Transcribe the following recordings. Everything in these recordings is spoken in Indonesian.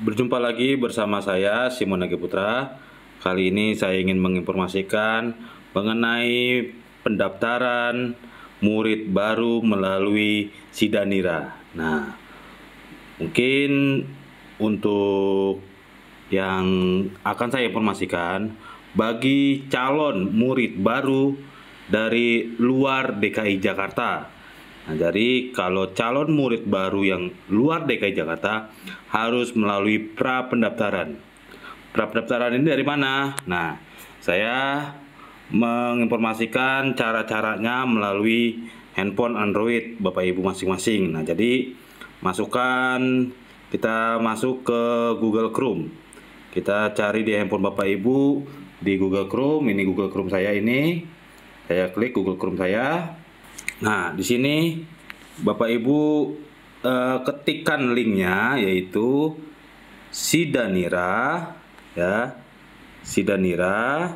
Berjumpa lagi bersama saya Simon Agi Putra. Kali ini saya ingin menginformasikan mengenai pendaftaran murid baru melalui Sidanira. Nah, mungkin untuk yang akan saya informasikan bagi calon murid baru dari luar DKI Jakarta. Nah, jadi kalau calon murid baru yang luar DKI Jakarta harus melalui pra-pendaftaran. Pra-pendaftaran ini dari mana? Nah, saya menginformasikan cara-caranya melalui handphone Android Bapak Ibu masing-masing. Nah, jadi kita masuk ke Google Chrome. Kita cari di handphone Bapak Ibu di Google Chrome. Ini Google Chrome saya ini. Saya klik Google Chrome saya. Nah, di sini Bapak Ibu ketikkan linknya, yaitu Sidanira, ya, Sidanira.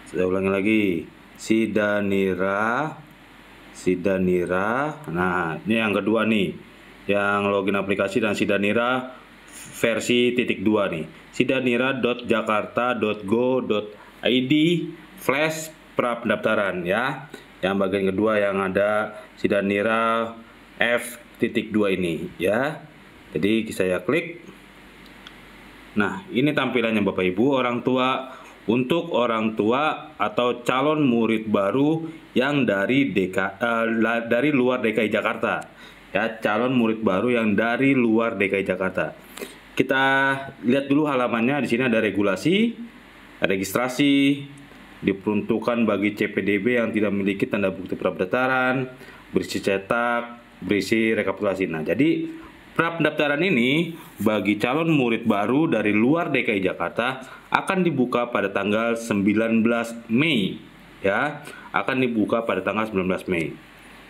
Saya ulangi lagi, Sidanira. Nah, ini yang kedua nih, yang login aplikasi dan Sidanira versi .2 nih, sidanira.jakarta.go.id/ pra pendaftaran, ya. Yang bagian kedua yang ada Sidanira F.2 ini, ya. Jadi saya klik. Nah, ini tampilannya Bapak Ibu. Untuk orang tua atau calon murid baru yang dari luar DKI Jakarta, ya, calon murid baru yang dari luar DKI Jakarta. Kita lihat dulu halamannya. Di sini ada regulasi, registrasi, diperuntukkan bagi CPDB yang tidak memiliki tanda bukti pra-pendaftaran, berisi cetak, berisi rekapitulasi. Nah, jadi pra-pendaftaran ini bagi calon murid baru dari luar DKI Jakarta akan dibuka pada tanggal 19 Mei, ya. Akan dibuka pada tanggal 19 Mei.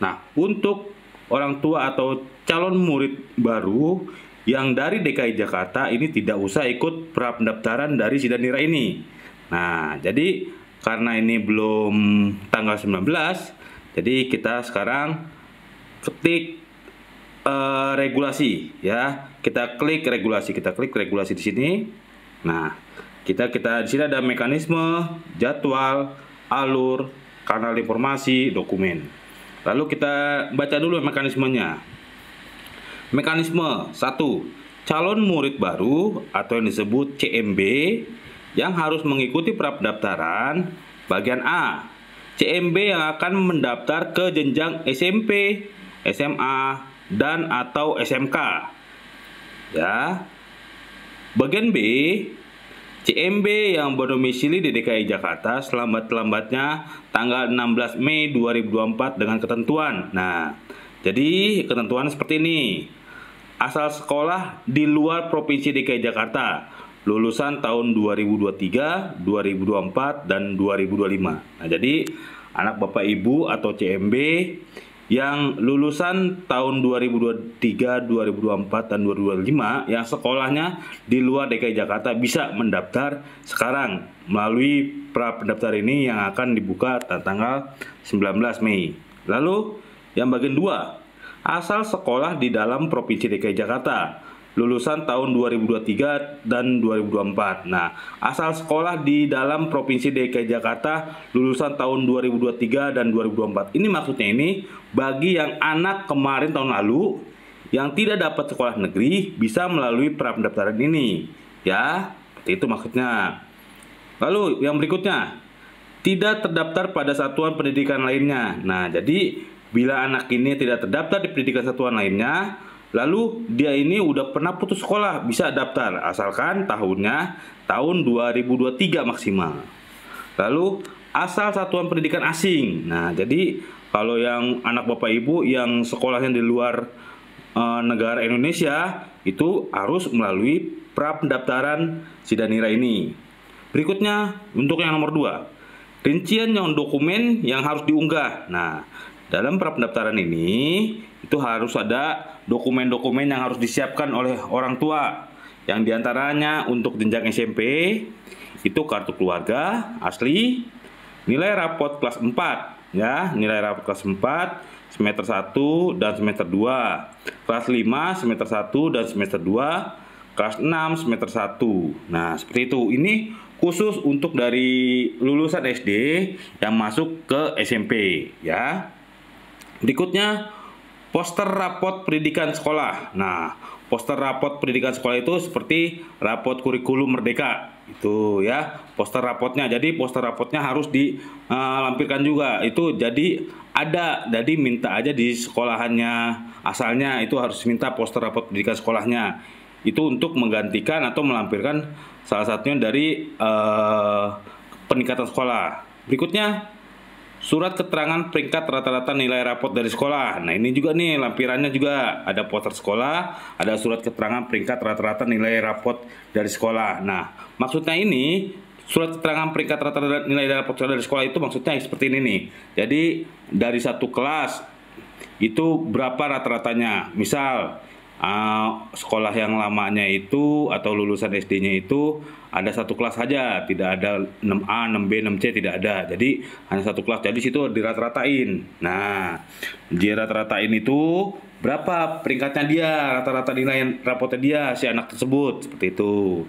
Nah, untuk orang tua atau calon murid baru yang dari DKI Jakarta ini tidak usah ikut pra-pendaftaran dari Sidanira ini. Nah, jadi karena ini belum tanggal 19, jadi kita sekarang ketik regulasi, ya. Kita klik regulasi di sini. Nah, kita di sini ada mekanisme, jadwal, alur, kanal informasi, dokumen. Lalu kita baca dulu mekanismenya. Mekanisme 1, calon murid baru atau yang disebut CMB yang harus mengikuti pra-pendaftaran. Bagian A, CMB yang akan mendaftar ke jenjang SMP, SMA, dan atau SMK, ya. Bagian B, CMB yang berdomisili di DKI Jakarta selambat-lambatnya tanggal 16 Mei 2024 dengan ketentuan. Nah, jadi ketentuan seperti ini. Asal sekolah di luar Provinsi DKI Jakarta, lulusan tahun 2023, 2024, dan 2025. Nah, jadi anak Bapak Ibu atau CMB yang lulusan tahun 2023, 2024, dan 2025 yang sekolahnya di luar DKI Jakarta bisa mendaftar sekarang melalui pra-pendaftar ini yang akan dibuka tanggal 19 Mei. Lalu yang bagian 2, asal sekolah di dalam Provinsi DKI Jakarta, lulusan tahun 2023 dan 2024. Nah, asal sekolah di dalam Provinsi DKI Jakarta lulusan tahun 2023 dan 2024. Ini maksudnya ini bagi yang anak kemarin tahun lalu yang tidak dapat sekolah negeri bisa melalui pra-pendaftaran ini, ya. Seperti itu maksudnya. Lalu yang berikutnya, tidak terdaftar pada satuan pendidikan lainnya. Nah, jadi bila anak ini tidak terdaftar di pendidikan satuan lainnya, lalu dia ini udah pernah putus sekolah, bisa daftar asalkan tahunnya tahun 2023 maksimal. Lalu asal satuan pendidikan asing. Nah, jadi kalau yang anak Bapak Ibu yang sekolahnya di luar negara Indonesia itu harus melalui pra-pendaftaran Sidanira ini. Berikutnya untuk yang nomor 2, rincian yang dokumen yang harus diunggah. Nah, dalam pra-pendaftaran ini itu harus ada dokumen-dokumen yang harus disiapkan oleh orang tua. Yang diantaranya untuk jenjang SMP itu kartu keluarga asli, nilai rapot kelas 4, ya, nilai rapot kelas 4 semester 1 dan semester 2, kelas 5 semester 1 dan semester 2, kelas 6 semester 1. Nah, seperti itu. Ini khusus untuk dari lulusan SD yang masuk ke SMP ya. Berikutnya poster rapot pendidikan sekolah. Nah, poster rapot pendidikan sekolah itu seperti rapot kurikulum merdeka itu ya, poster rapotnya. Jadi poster rapotnya harus dilampirkan juga. Itu jadi jadi minta aja di sekolahannya asalnya itu harus minta poster rapot pendidikan sekolahnya. Itu untuk menggantikan atau melampirkan salah satunya dari peningkatan sekolah. Berikutnya surat keterangan peringkat rata-rata nilai rapot dari sekolah. Nah, ini juga nih lampirannya juga ada poster sekolah, ada surat keterangan peringkat rata-rata nilai rapot dari sekolah. Nah, maksudnya ini surat keterangan peringkat rata-rata nilai rapot dari sekolah itu maksudnya seperti ini nih. Jadi dari satu kelas itu berapa rata-ratanya. Misal sekolah yang lamanya itu atau lulusan SD-nya itu ada satu kelas saja, tidak ada 6A, 6B, 6C, tidak ada. Jadi hanya satu kelas. Jadi situ dirata-ratain. Nah, dirata-ratain itu berapa peringkatnya dia, rata-rata nilai rapotnya dia si anak tersebut, seperti itu.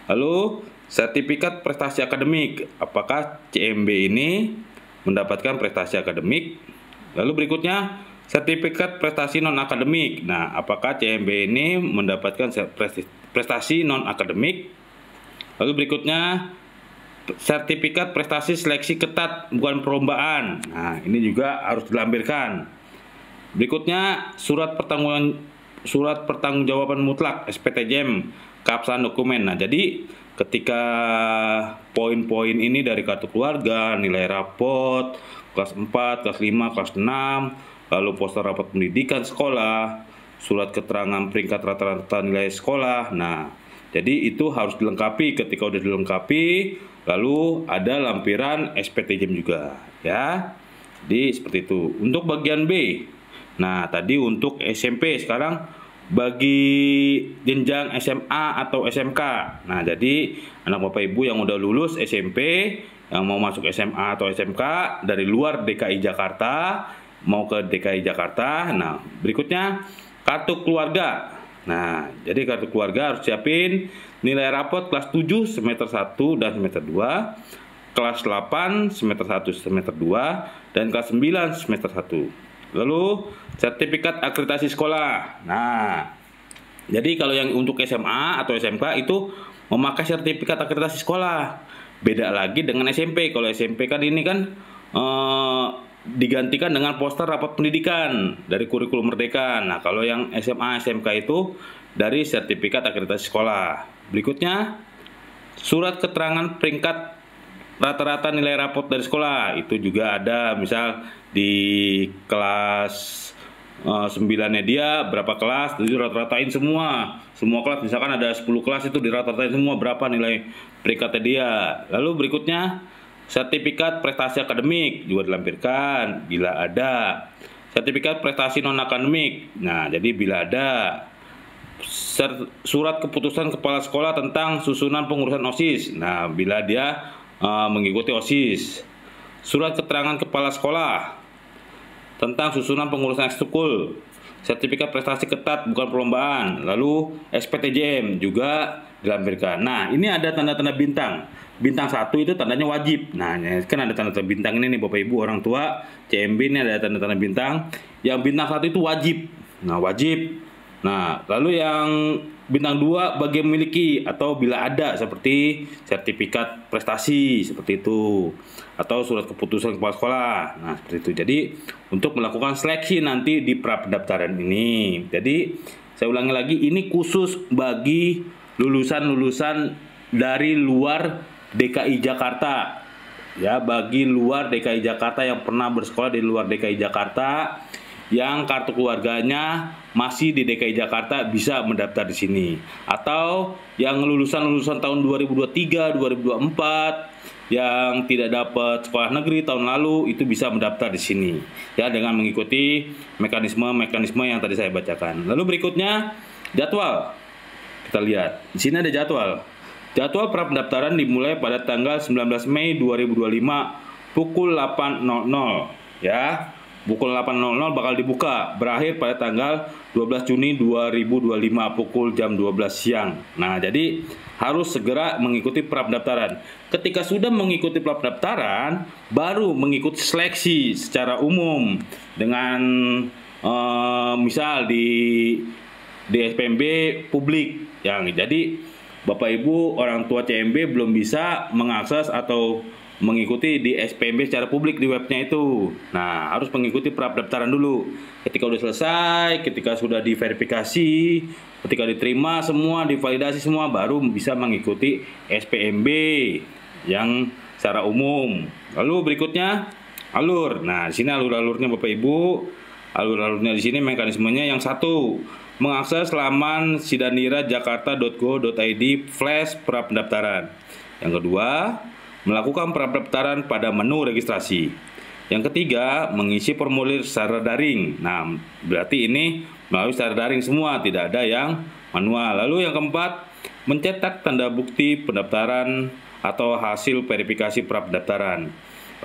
Lalu sertifikat prestasi akademik, apakah CMB ini mendapatkan prestasi akademik? Lalu berikutnya sertifikat prestasi non-akademik. Nah, apakah CMB ini mendapatkan prestasi non-akademik? Lalu berikutnya sertifikat prestasi seleksi ketat bukan perlombaan. Nah, ini juga harus dilampirkan. Berikutnya surat pertanggungjawaban mutlak SPTJM keabsahan dokumen. Nah, jadi ketika poin-poin ini dari kartu keluarga, nilai rapot, kelas 4, kelas 5, kelas 6, lalu poster rapot pendidikan sekolah, surat keterangan peringkat rata-rata nilai sekolah. Nah, jadi itu harus dilengkapi. Ketika udah dilengkapi, lalu ada lampiran SPTJM juga ya. Jadi seperti itu. Untuk bagian B. Nah, tadi untuk SMP, sekarang bagi jenjang SMA atau SMK. Nah, jadi anak Bapak Ibu yang udah lulus SMP, yang mau masuk SMA atau SMK dari luar DKI Jakarta mau ke DKI Jakarta. Nah, berikutnya kartu keluarga. Nah, jadi kartu keluarga harus siapin nilai rapot kelas 7 semester 1 dan semester 2, kelas 8 semester 1 semester 2, dan kelas 9 semester 1. Lalu sertifikat akreditasi sekolah. Nah, jadi kalau yang untuk SMA atau SMK itu memakai sertifikat akreditasi sekolah. Beda lagi dengan SMP. Kalau SMP kan ini kan digantikan dengan poster rapot pendidikan dari kurikulum merdeka. Nah, kalau yang SMA SMK itu dari sertifikat akreditasi sekolah. Berikutnya surat keterangan peringkat rata-rata nilai rapot dari sekolah. Itu juga ada, misal di kelas 9-nya dia berapa kelas, itu rata-ratain semua kelas. Misalkan ada 10 kelas, itu dirata-ratain semua berapa nilai peringkatnya dia. Lalu berikutnya sertifikat prestasi akademik juga dilampirkan bila ada. Sertifikat prestasi non akademik. Nah, jadi bila ada surat keputusan kepala sekolah tentang susunan pengurusan OSIS. Nah, bila dia mengikuti OSIS. Surat keterangan kepala sekolah tentang susunan pengurusan ekskul. Sertifikat prestasi ketat bukan perlombaan. Lalu SPTJM juga dilampirkan. Nah, ini ada tanda-tanda bintang. Bintang 1 itu tandanya wajib. Nah, kan ada tanda-tanda bintang ini nih Bapak Ibu orang tua. CMB ini ada tanda-tanda bintang. Yang bintang 1 itu wajib. Nah, wajib. Nah, lalu yang bintang 2 bagi memiliki atau bila ada, seperti sertifikat prestasi seperti itu, atau surat keputusan kepala sekolah. Nah, seperti itu. Jadi untuk melakukan seleksi nanti di pra pendaftaran ini. Jadi saya ulangi lagi, ini khusus bagi lulusan-lulusan dari luar DKI Jakarta. Ya, bagi luar DKI Jakarta yang pernah bersekolah di luar DKI Jakarta, yang kartu keluarganya masih di DKI Jakarta bisa mendaftar di sini. Atau yang lulusan-lulusan tahun 2023, 2024 yang tidak dapat sekolah negeri tahun lalu itu bisa mendaftar di sini. Ya, dengan mengikuti mekanisme yang tadi saya bacakan. Lalu berikutnya jadwal. Kita lihat. Di sini ada jadwal. Jadwal pra pendaftaran dimulai pada tanggal 19 Mei 2025 pukul 8.00 ya. pukul 8.00 bakal dibuka, berakhir pada tanggal 12 Juni 2025 pukul jam 12 siang. Nah, jadi harus segera mengikuti prapendaftaran. Ketika sudah mengikuti prapendaftaran, baru mengikuti seleksi secara umum dengan misal di SPMB publik yang jadi Bapak Ibu orang tua CMB belum bisa mengakses atau mengikuti di SPMB secara publik di webnya itu. Nah, harus mengikuti prapendaftaran dulu. Ketika sudah selesai, ketika sudah diverifikasi, ketika diterima semua, divalidasi semua, baru bisa mengikuti SPMB yang secara umum. Lalu berikutnya alur. Nah, di sini alur-alurnya Bapak Ibu. Alur-alurnya di sini mekanismenya yang satu, mengakses laman sidanira.jakarta.go.id flash prapendaftaran. Yang kedua, melakukan prapendaftaran pada menu registrasi. Yang ketiga, mengisi formulir secara daring. Nah, berarti ini melalui secara daring semua, tidak ada yang manual. Lalu yang keempat, mencetak tanda bukti pendaftaran atau hasil verifikasi prapendaftaran.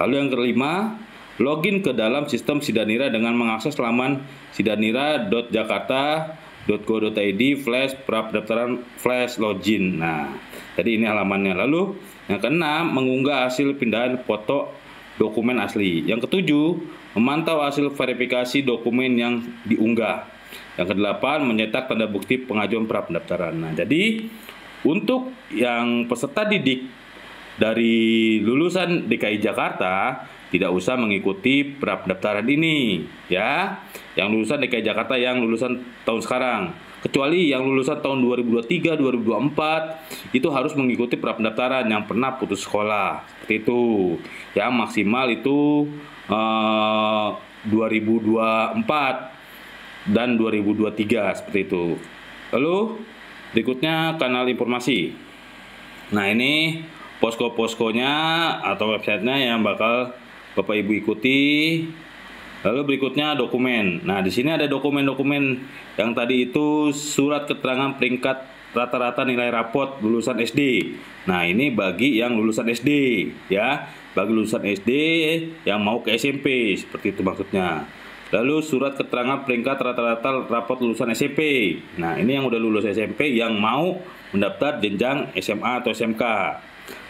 Lalu yang kelima, login ke dalam sistem Sidanira dengan mengakses laman sidanira.jakarta.go.id flash prapendaftaran flash login. Nah, jadi ini halamannya. Lalu yang keenam, mengunggah hasil pindahan foto dokumen asli. Yang ketujuh, memantau hasil verifikasi dokumen yang diunggah. Yang kedelapan, mencetak tanda bukti pengajuan prapendaftaran. Nah, jadi untuk yang peserta didik dari lulusan DKI Jakarta tidak usah mengikuti prapendaftaran ini, ya. Yang lulusan DKI Jakarta yang lulusan tahun sekarang. Kecuali yang lulusan tahun 2023, 2024 itu harus mengikuti prapendaftaran yang pernah putus sekolah. Seperti itu. Yang maksimal itu 2024 dan 2023 seperti itu. Lalu berikutnya kanal informasi. Nah, ini posko-poskonya atau websitenya yang bakal Bapak Ibu ikuti. Lalu berikutnya dokumen. Nah, di sini ada dokumen-dokumen yang tadi itu surat keterangan peringkat rata-rata nilai rapot lulusan SD. Nah, ini bagi yang lulusan SD, ya. Bagi lulusan SD yang mau ke SMP, seperti itu maksudnya. Lalu surat keterangan peringkat rata-rata rapot lulusan SMP. Nah, ini yang udah lulus SMP yang mau mendaftar jenjang SMA atau SMK.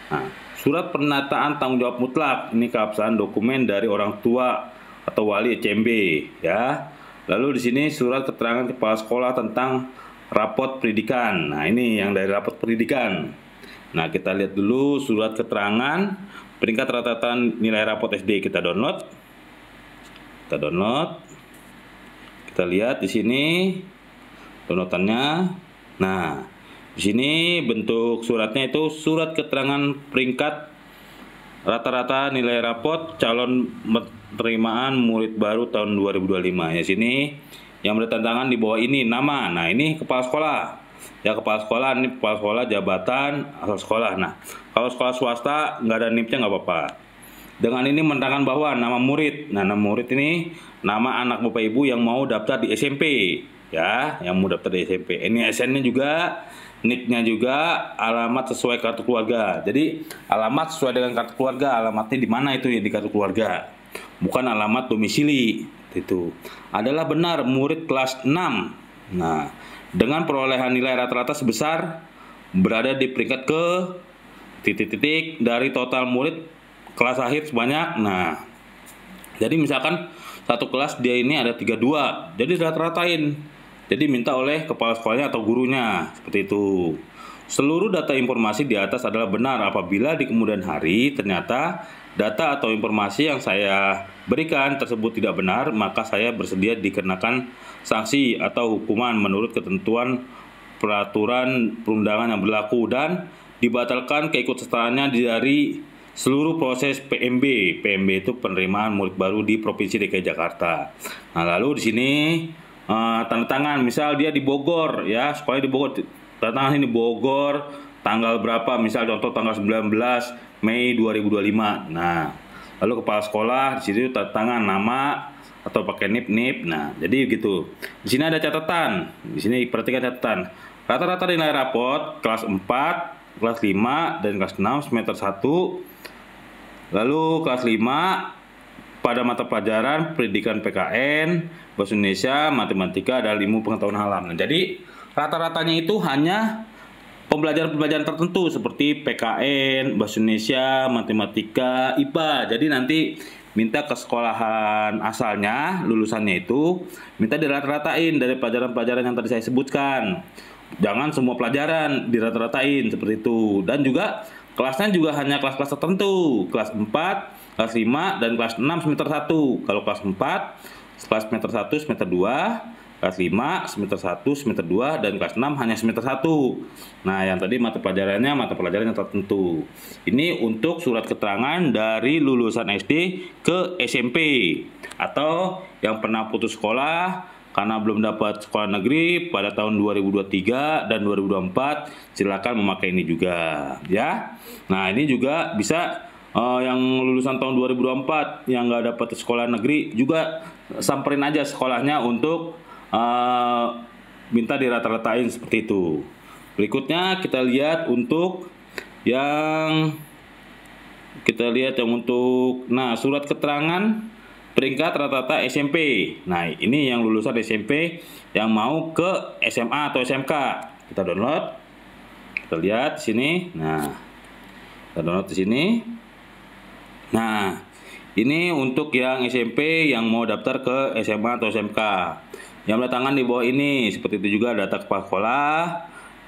Nah, surat pernyataan tanggung jawab mutlak, ini keabsahan dokumen dari orang tua atau wali CMB, ya. Lalu di sini surat keterangan kepala sekolah tentang rapot pendidikan. Nah, ini yang dari rapot pendidikan. Nah, kita lihat dulu surat keterangan peringkat rata-rata nilai rapot SD. Kita download. Kita lihat di sini downloadannya. Nah, di sini bentuk suratnya itu surat keterangan peringkat rata-rata nilai rapot calon penerimaan murid baru tahun 2025. Ya, sini yang bertantangan di bawah ini nama. Nah, ini kepala sekolah. Ya, kepala sekolah, ini kepala sekolah, jabatan, asal sekolah. Nah, kalau sekolah swasta nggak ada NIP-nya nggak apa-apa. Dengan ini menandakan bahwa nama murid. Nah, nama murid ini nama anak Bapak Ibu yang mau daftar di SMP, ya, yang mau daftar di SMP. Ini SN-nya juga, NIK-nya juga, alamat sesuai kartu keluarga. Jadi alamat sesuai dengan kartu keluarga, alamatnya di mana itu ya, di kartu keluarga, bukan alamat domisili. Itu adalah benar murid kelas 6. Nah, dengan perolehan nilai rata-rata sebesar berada di peringkat ke titik-titik dari total murid kelas akhir sebanyak. Nah, jadi misalkan satu kelas dia ini ada 32, jadi rata-ratain. Jadi minta oleh kepala sekolahnya atau gurunya, seperti itu. Seluruh data informasi di atas adalah benar. Apabila di kemudian hari ternyata data atau informasi yang saya berikan tersebut tidak benar, maka saya bersedia dikenakan sanksi atau hukuman menurut ketentuan peraturan perundangan yang berlaku dan dibatalkan keikutsertaannya dari seluruh proses PMB. PMB itu penerimaan murid baru di Provinsi DKI Jakarta. Nah, lalu di sini tanda tangan, misal dia di Bogor, ya, sekolah di Bogor, tanda tangan ini Bogor, tanggal berapa, misal contoh tanggal 19 Mei 2025. Nah, lalu kepala sekolah di situ tanda tangan nama atau pakai NIP. Nah, jadi gitu. Di sini ada catatan. Di sini perhatikan catatan. Rata-rata nilai rapot kelas 4, kelas 5 dan kelas 6 semester 1. Lalu kelas 5 pada mata pelajaran pendidikan PKN, Bahasa Indonesia, Matematika, dan Ilmu Pengetahuan Alam. Nah, jadi rata-ratanya itu hanya pembelajaran-pembelajaran tertentu seperti PKN, Bahasa Indonesia, Matematika, IPA. Jadi nanti minta ke sekolahan asalnya, lulusannya itu minta dirata-ratain dari pelajaran-pelajaran yang tadi saya sebutkan. Jangan semua pelajaran dirata-ratain seperti itu. Dan juga kelasnya juga hanya kelas-kelas tertentu, kelas 4, kelas 5, dan kelas 6 semester 1. Kalau kelas 4, kelas semester 1, semester 2, kelas 5, semester 1, semester 2, dan kelas 6 hanya semester 1. Nah, yang tadi mata pelajarannya mata pelajaran yang tertentu. Ini untuk surat keterangan dari lulusan SD ke SMP. Atau yang pernah putus sekolah karena belum dapat sekolah negeri pada tahun 2023 dan 2024, silakan memakai ini juga ya. Nah, ini juga bisa yang lulusan tahun 2024 yang nggak dapat sekolah negeri juga samperin aja sekolahnya untuk minta dirata-ratain seperti itu. Berikutnya kita lihat untuk yang surat keterangan peringkat rata-rata SMP. Nah, ini yang lulusan SMP yang mau ke SMA atau SMK. Kita download. Kita lihat di sini. Nah, kita download di sini. Nah, ini untuk yang SMP yang mau daftar ke SMA atau SMK. Yang bertangan di bawah ini, seperti itu juga data kepala sekolah.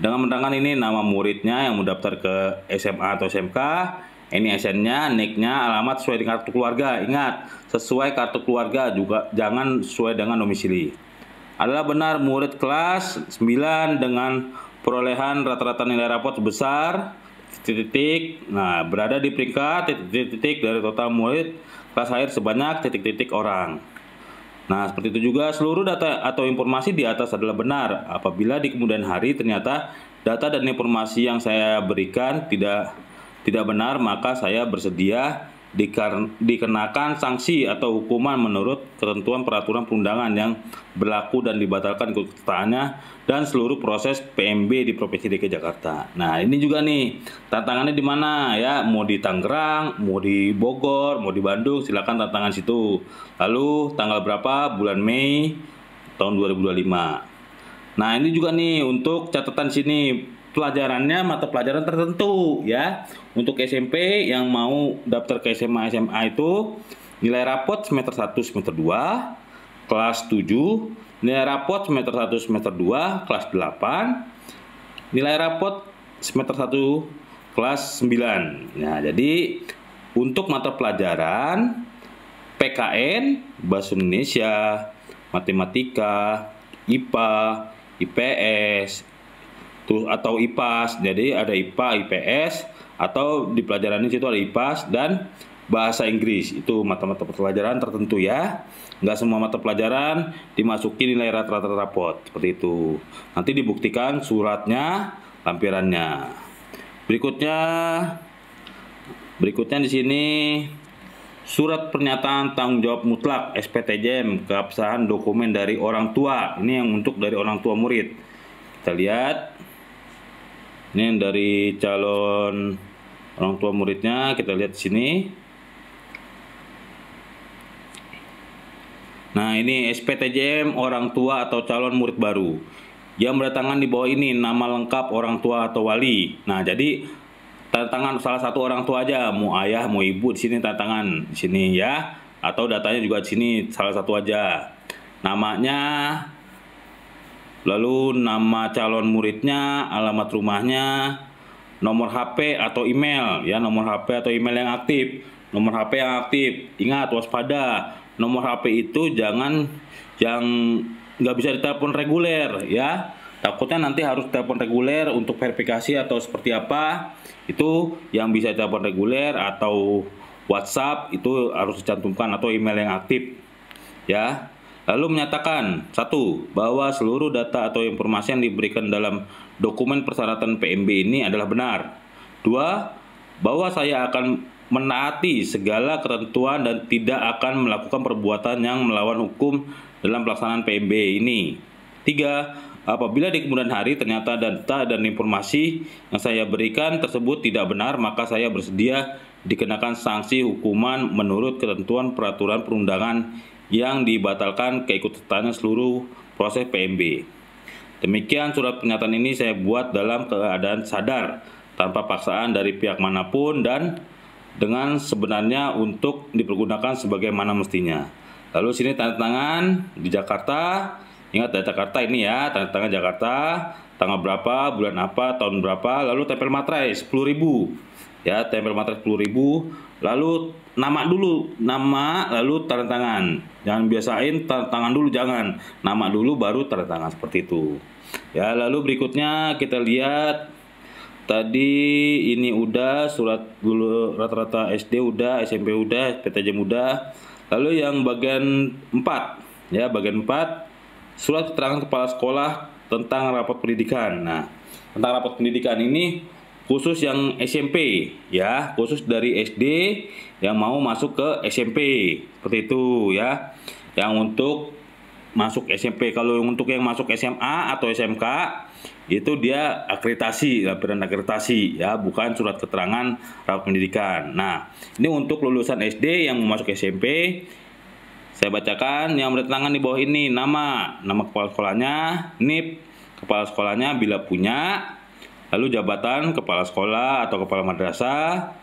Dengan bertangan ini nama muridnya yang mau daftar ke SMA atau SMK. Ini SN-nya, NIK-nya, alamat sesuai dengan kartu keluarga. Ingat, sesuai kartu keluarga juga, jangan sesuai dengan domisili. Adalah benar murid kelas 9 dengan perolehan rata-rata nilai rapot sebesar titik-titik. Nah, berada di peringkat titik-titik dari total murid kelas akhir sebanyak titik-titik orang. Nah, seperti itu juga seluruh data atau informasi di atas adalah benar. Apabila di kemudian hari ternyata data dan informasi yang saya berikan tidak benar, maka saya bersedia dikenakan sanksi atau hukuman menurut ketentuan peraturan perundangan yang berlaku dan dibatalkan keikutsertaannya dan seluruh proses PMB di Provinsi DKI Jakarta. Nah, ini juga nih tantangannya di mana ya, mau di Tangerang, mau di Bogor, mau di Bandung, silakan tantangan situ. Lalu tanggal berapa? Bulan Mei tahun 2025. Nah, ini juga nih untuk catatan sini pelajarannya mata pelajaran tertentu ya. Untuk SMP yang mau daftar ke SMA SMA itu nilai rapot semester 1 semester 2 kelas 7, nilai rapot semester 1 semester 2 kelas 8, nilai rapot semester 1 kelas 9. Nah, jadi untuk mata pelajaran PKN, Bahasa Indonesia, Matematika, IPA, IPS, atau IPAS. Jadi ada IPA, IPS, atau di pelajaran ini situ ada IPAS dan bahasa Inggris. Itu mata-mata pelajaran tertentu ya. Nggak semua mata pelajaran dimasuki nilai rata-rata rapot seperti itu. Nanti dibuktikan suratnya, lampirannya. Berikutnya di sini surat pernyataan tanggung jawab mutlak SPTJM keabsahan dokumen dari orang tua. Ini yang untuk dari orang tua murid. Kita lihat. Ini yang dari calon orang tua muridnya, kita lihat di sini. Nah, ini SPTJM orang tua atau calon murid baru. Yang berdatangan di bawah ini nama lengkap orang tua atau wali. Nah, jadi tantangan salah satu orang tua aja, mau ayah, mau ibu, di sini tantangan di sini ya. Atau datanya juga di sini salah satu aja. Namanya, lalu nama calon muridnya, alamat rumahnya, nomor HP atau email ya, nomor HP atau email yang aktif. Nomor HP yang aktif, ingat waspada, nomor HP itu jangan yang nggak bisa ditelepon reguler ya. Takutnya nanti harus telepon reguler untuk verifikasi atau seperti apa. Itu yang bisa telepon reguler atau WhatsApp itu harus dicantumkan, atau email yang aktif ya. Lalu menyatakan, 1. Bahwa seluruh data atau informasi yang diberikan dalam dokumen persyaratan PMB ini adalah benar. 2. Bahwa saya akan menaati segala ketentuan dan tidak akan melakukan perbuatan yang melawan hukum dalam pelaksanaan PMB ini. 3. Apabila di kemudian hari ternyata data dan informasi yang saya berikan tersebut tidak benar, maka saya bersedia dikenakan sanksi hukuman menurut ketentuan peraturan perundangan yang dibatalkan keikutsertaannya seluruh proses PMB. Demikian surat pernyataan ini saya buat dalam keadaan sadar, tanpa paksaan dari pihak manapun dan dengan sebenarnya untuk dipergunakan sebagaimana mestinya. Lalu sini tanda tangan di Jakarta, ingat dari Jakarta ini ya, tanda tangan Jakarta, tanggal berapa, bulan apa, tahun berapa, lalu tempel materai 10.000. Ya, tempel materai 10.000, lalu nama dulu, nama lalu tanda tangan. Jangan biasain tanda tangan dulu, jangan. Nama dulu baru tanda tangan, seperti itu. Ya, lalu berikutnya kita lihat tadi ini udah surat dulu, rata-rata SD udah, SMP udah, PTJM udah. Lalu yang bagian 4, ya, bagian 4 surat keterangan kepala sekolah tentang rapat pendidikan. Nah, tentang rapat pendidikan ini khusus yang SMP, ya, khusus dari SD yang mau masuk ke SMP, seperti itu ya. Yang untuk masuk SMP, kalau untuk yang masuk SMA atau SMK itu dia akreditasi, laporan akreditasi ya, bukan surat keterangan rapat pendidikan. Nah, ini untuk lulusan SD yang mau masuk SMP, saya bacakan yang bertangan di bawah ini, nama kepala sekolahnya, NIP kepala sekolahnya bila punya, lalu jabatan kepala sekolah atau kepala madrasah,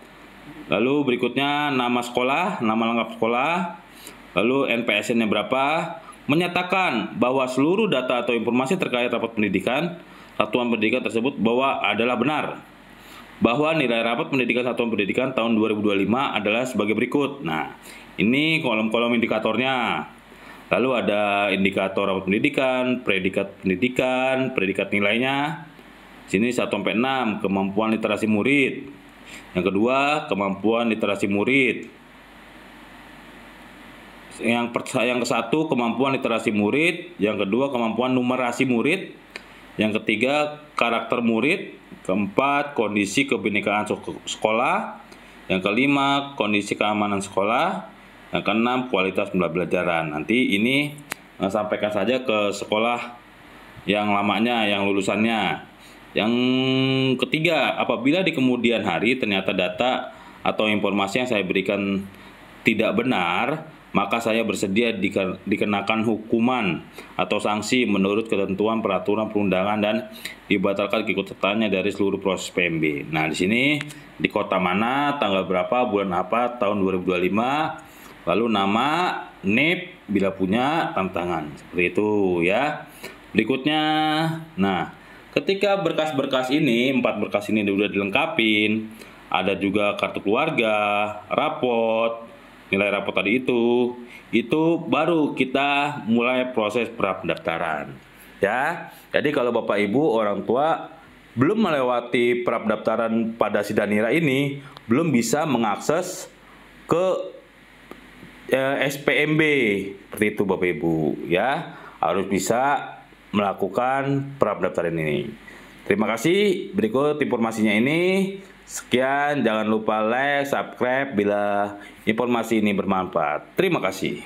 lalu berikutnya nama sekolah, nama lengkap sekolah, lalu NPSN-nya berapa, menyatakan bahwa seluruh data atau informasi terkait rapat pendidikan satuan pendidikan tersebut bahwa adalah benar, bahwa nilai rapat pendidikan satuan pendidikan tahun 2025 adalah sebagai berikut. Nah, ini kolom-kolom indikatornya. Lalu ada indikator rapat pendidikan, predikat nilainya. Sini 1-6, kemampuan literasi murid. Yang kedua, kemampuan literasi murid. Yang ke-1, kemampuan literasi murid. Yang kedua, kemampuan numerasi murid. Yang ketiga, karakter murid. Keempat, kondisi kebinekaan sekolah. Yang kelima, kondisi keamanan sekolah. Yang keenam, kualitas pembelajaran. Nanti ini sampaikan saja ke sekolah yang lamanya, yang lulusannya. Yang ketiga, apabila di kemudian hari ternyata data atau informasi yang saya berikan tidak benar, maka saya bersedia dikenakan hukuman atau sanksi menurut ketentuan peraturan perundangan dan dibatalkan keikutsertaannya dari seluruh proses PMB. Nah, di sini di kota mana, tanggal berapa, bulan apa, tahun 2025, lalu nama, NIP bila punya, tanda tangan. Seperti itu ya. Berikutnya, nah, ketika berkas-berkas ini, 4 berkas ini sudah dilengkapin, ada juga kartu keluarga, rapot, nilai rapot tadi itu baru kita mulai proses prapendaftaran ya. Jadi kalau Bapak Ibu orang tua belum melewati prapendaftaran pada Sidanira ini, belum bisa mengakses ke SPMB seperti itu Bapak Ibu ya, harus bisa melakukan prapendaftaran ini. Terima kasih, berikut informasinya ini. Sekian, jangan lupa like, subscribe bila informasi ini bermanfaat. Terima kasih.